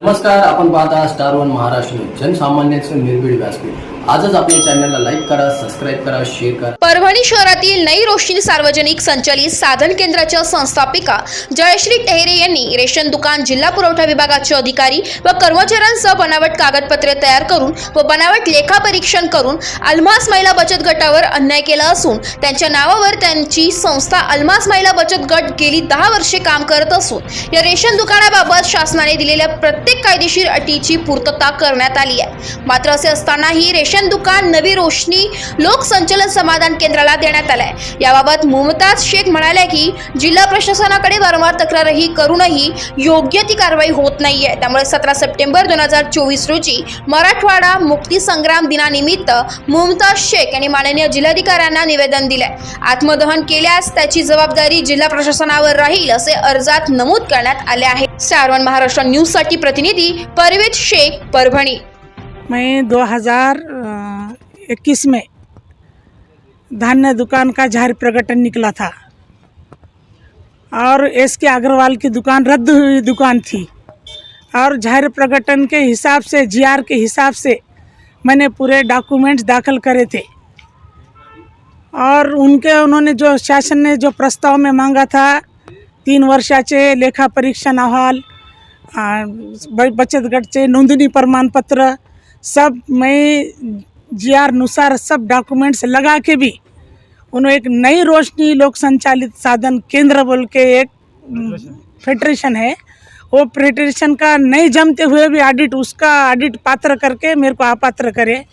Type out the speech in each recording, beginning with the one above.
नमस्कार, आपण पाहता स्टार वन महाराष्ट्र न्यूज, जनसामान्यांचे निर्भीड व्यासपीठ. आजच आपल्या चॅनलला लाईक करा, सबस्क्राईब करा, शेअर करा. परभणी शहरातील नई रोशनी सार्वजनिक संचालित साधन केंद्राच्या संस्थापिका जयश्री टेहरे यांनी रेशन दुकान, जिल्हा पुरवठा विभागाचे अधिकारी व कर्मचाऱ्यांसह बनावट कागदपत्रे तयार करून व बनावट लेखापरीक्षण करून अल्मास महिला बचत गटावर अन्याय केला असून त्यांच्या नावावर त्यांची संस्था अल्मास महिला बचत गट गेली 10 वर्षे काम करत असून या रेशन दुकानाबाबत शासनाने दिलेल्या प्रत्येक कायदेशीर अटीची पूर्तता करण्यात आली आहे. मात्र असे असतानाही रेशन दुकान नवी रोशनी लोकसंचालन समाधान केंद्राला देण्यात आलाय. याबाबत मुमताज शेख म्हणाल्या की जिल्हा प्रशासनाकडे वारंवार तक्रारही करूनही योग्य ती कारवाई होत नाहीये. त्यामुळे 17 सप्टेंबर 2024 रोजी मराठवाडा मुक्ती संग्राम दिनानिमित्त मुमताज शेख यांनी माननीय जिल्हाधिकाऱ्यांना निवेदन दिलंय. आत्मदहन केल्यास त्याची जबाबदारी जिल्हा प्रशासनावर राहील असे अर्जात नमूद करण्यात आले आहे. स्टार वन महाराष्ट्र न्यूज साठी प्रतिनिधी परवेज शेख, परभणी. मैं 2021 में धान्य दुकान का जाहिर प्रकटन निकला था और एस.के. अग्रवाल की दुकान रद्द हुई दुकान थी और जाहिर प्रकटन के हिसाब से जीआर के हिसाब से मैंने पूरे डॉक्यूमेंट्स दाखिल करे थे और उन्होंने जो शासन ने जो प्रस्ताव में मांगा था 3 वर्षाचे लेखा परीक्षण अहवाल, बचत गटचे नोंदणी प्रमाणपत्र सब मैं जीआर नुसार सब डॉक्यूमेंट्स लगा के भी उन्होंने एक नई रोशनी लोक संचालित साधन केंद्र बोल के एक फेडरेशन है, वो फेडरेशन का नहीं जमते हुए भी उसका ऑडिट पात्र करके मेरे को अपात्र करे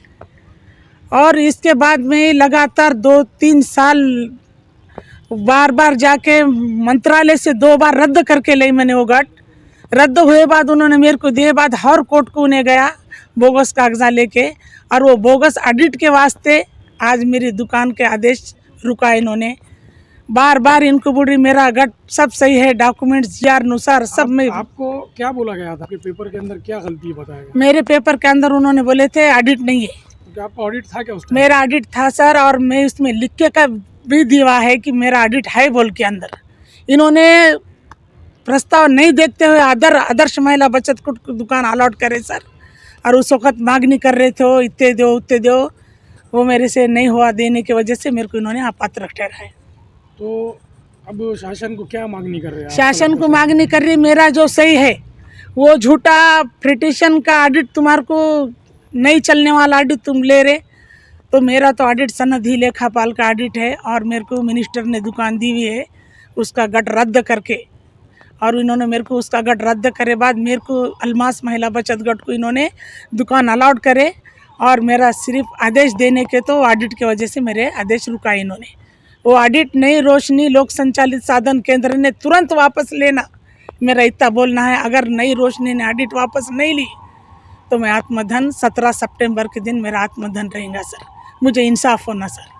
और इसके बाद में लगातार 2-3 साल बार जाके मंत्रालय से 2 बार रद्द करके ली मैंने. वो गट रद्द हुए बाद उन्होंने मेरे को दिए बाद हर कोर्ट को उन्हें गया बोगस कागजा लेके और वो बोगस ऑडिट के वास्ते आज मेरी दुकान के आदेश रुका. इन्होंने बार इनको बोल रही मेरा गट सब सही है, डॉक्यूमेंट्स जीआर अनुसार सब में. आपको क्या बोला गया था? आपके पेपर के अंदर क्या गलती बताया गया? मेरे पेपर के अंदर उन्होंने बोले थे ऑडिट नहीं है. तो आपका ऑडिट था क्या उस टाइम? मेरा ऑडिट था सर, और मैं उसमें लिख के का भी दिया है कि मेरा ऑडिट है बोल के. अंदर इन्होंने प्रस्ताव नहीं देखते हुए आदर्श महिला बचत दुकान अलॉट करे सर, और उस वक्त मांगनी कर रहे थे इतने दो उतने दो, वो मेरे से नहीं हुआ देने की वजह से मेरे को इन्होंने अपात्र ठहराया. तो अब शासन को क्या मांगनी कर रहे हैं? शासन को मांगनी कर रही मेरा जो सही है वो झूठा फेडरेशन का ऑडिट तुम्हारे को नहीं चलने वाला ऑडिट तुम ले रहे, तो मेरा तो ऑडिट सनदी लेखापाल का ऑडिट है और मेरे को मिनिस्टर ने दुकान दी हुई है उसका गट रद्द करके, और इन्होंने मेरे को उसका गट रद्द करे बाद मेरे को अल्मास महिला बचत गट को इन्होंने दुकान अलाउड करे और मेरा सिर्फ आदेश देने के तो ऑडिट की वजह से मेरे आदेश रुका. इन्होंने वो ऑडिट नई रोशनी लोक संचालित साधन केंद्र ने तुरंत वापस लेना, मेरा इतना बोलना है. अगर नई रोशनी ने ऑडिट वापस नहीं ली तो मैं आत्मधन 17 सितंबर के दिन मेरा आत्मधन रहेगा सर. मुझे इंसाफ होना सर.